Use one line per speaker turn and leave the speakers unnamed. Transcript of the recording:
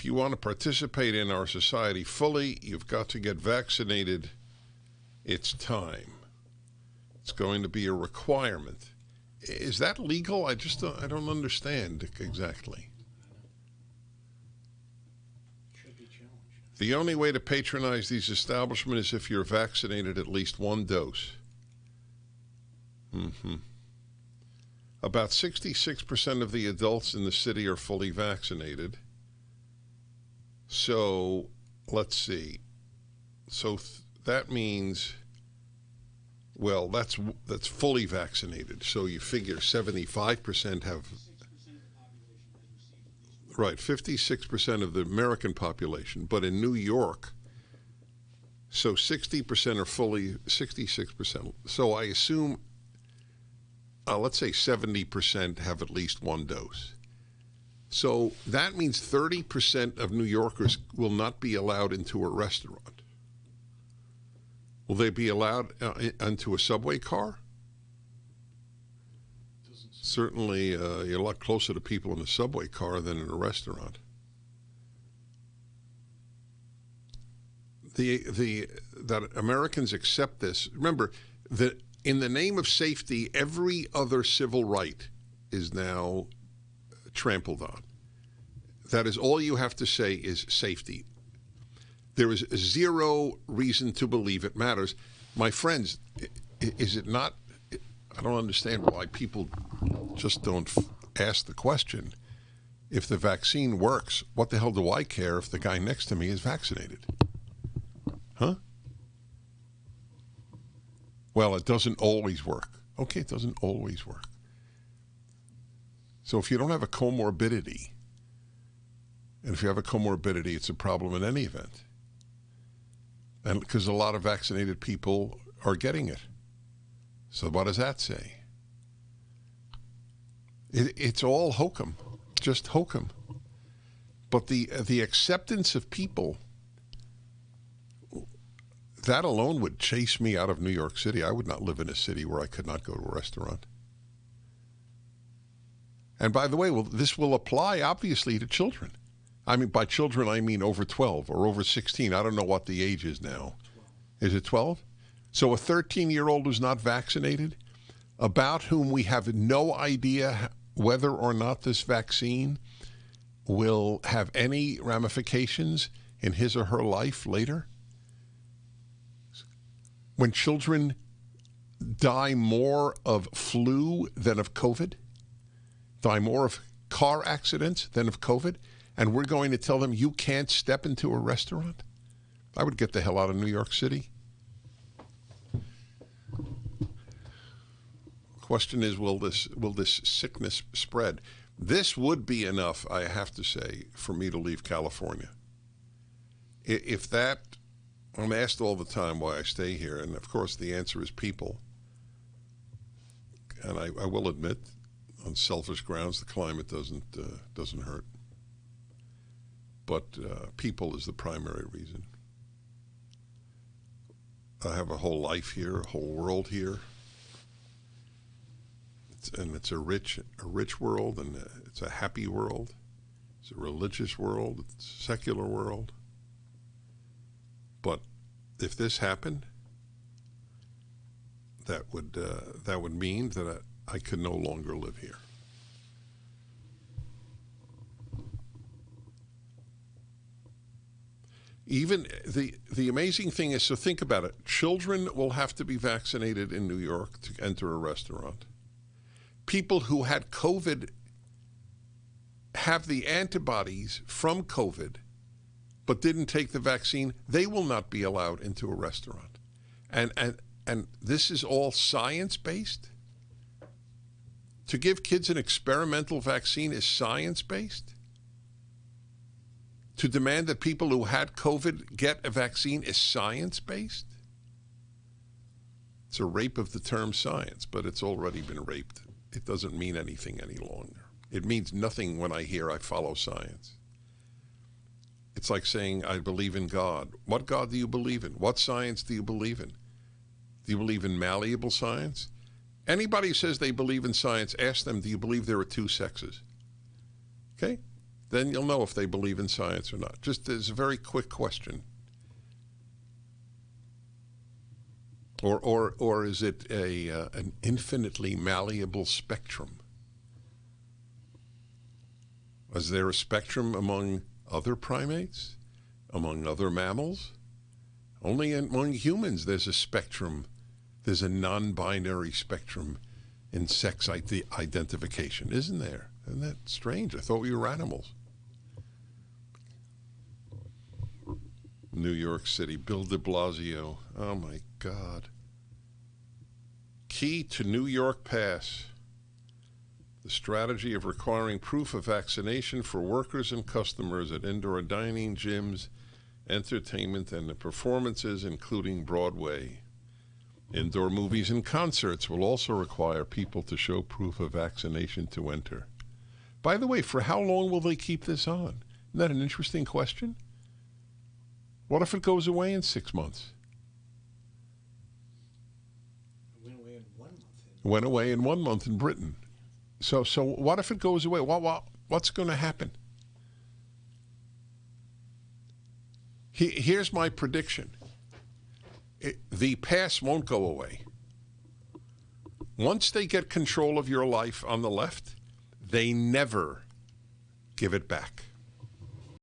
you want to participate in our society fully, you've got to get vaccinated. It's time. It's going to be a requirement. Is that legal? I don't understand exactly. The only way to patronize these establishments is if you're vaccinated at least one dose. About 66% of the adults in the city are fully vaccinated. So, let's see. So that means, well, that's fully vaccinated. So you figure 75% have. Right, 56% of the American population, but in New York, so 60% are fully, 66%. So I assume, let's say 70% have at least one dose. So that means 30% of New Yorkers will not be allowed into a restaurant. Will they be allowed into a subway car? Certainly, you're a lot closer to people in a subway car than in a restaurant. That Americans accept this. Remember that in the name of safety, every other civil right is now trampled on. That is all you have to say is safety. There is zero reason to believe it matters. My friends, is it not? I don't understand why people just don't ask the question. If the vaccine works, what the hell do I care if the guy next to me is vaccinated? Huh? Well, it doesn't always work. Okay, it doesn't always work. So if you don't have a comorbidity, and if you have a comorbidity, it's a problem in any event. And because a lot of vaccinated people are getting it. So what does that say? It's all hokum, just hokum. But the acceptance of people, that alone would chase me out of New York City. I would not live in a city where I could not go to a restaurant. And by the way, this will apply obviously to children. I mean, by children, I mean over 12 or over 16. I don't know what the age is now. 12. Is it 12? So a 13-year-old who's not vaccinated, about whom we have no idea whether or not this vaccine will have any ramifications in his or her life later. When children die more of flu than of COVID, die more of car accidents than of COVID, and we're going to tell them you can't step into a restaurant? I would get the hell out of New York City. Question is, will this sickness spread? This would be enough, I have to say, for me to leave California. If that, I'm asked all the time why I stay here, and of course the answer is people. And I will admit, on selfish grounds, the climate doesn't hurt. But people is the primary reason. I have a whole life here, a whole world here. And it's a rich world, and it's a happy world. It's a religious world. It's a secular world. But if this happened, that would mean that I could no longer live here. Even the amazing thing is, so think about it. Children will have to be vaccinated in New York to enter a restaurant. People who had COVID have the antibodies from COVID but didn't take the vaccine, they will not be allowed into a restaurant. And this is all science-based? To give kids an experimental vaccine is science-based? To demand that people who had COVID get a vaccine is science-based? It's a rape of the term science, but it's already been raped. It doesn't mean anything any longer. It means nothing when I hear I follow science. It's like saying I believe in God. What God do you believe in? What science do you believe in? Do you believe in malleable science? Anybody who says they believe in science, ask them, do you believe there are two sexes? Okay? Then you'll know if they believe in science or not. Just as a very quick question. Or is it an infinitely malleable spectrum? Is there a spectrum among other primates? Among other mammals? Only among humans there's a spectrum. There's a non-binary spectrum in sex identification, isn't there? Isn't that strange? I thought we were animals. New York City, Bill de Blasio. Oh, my God. Key to New York Pass. The strategy of requiring proof of vaccination for workers and customers at indoor dining, gyms, entertainment, and the performances, including Broadway. Indoor movies and concerts will also require people to show proof of vaccination to enter. By the way, for how long will they keep this on? Isn't that an interesting question? What if it goes away in 6 months?
It went away in 1 month.
Went away in 1 month in Britain. So what if it goes away? What's going to happen? Here's my prediction. The pass won't go away. Once they get control of your life on the left, they never give it back.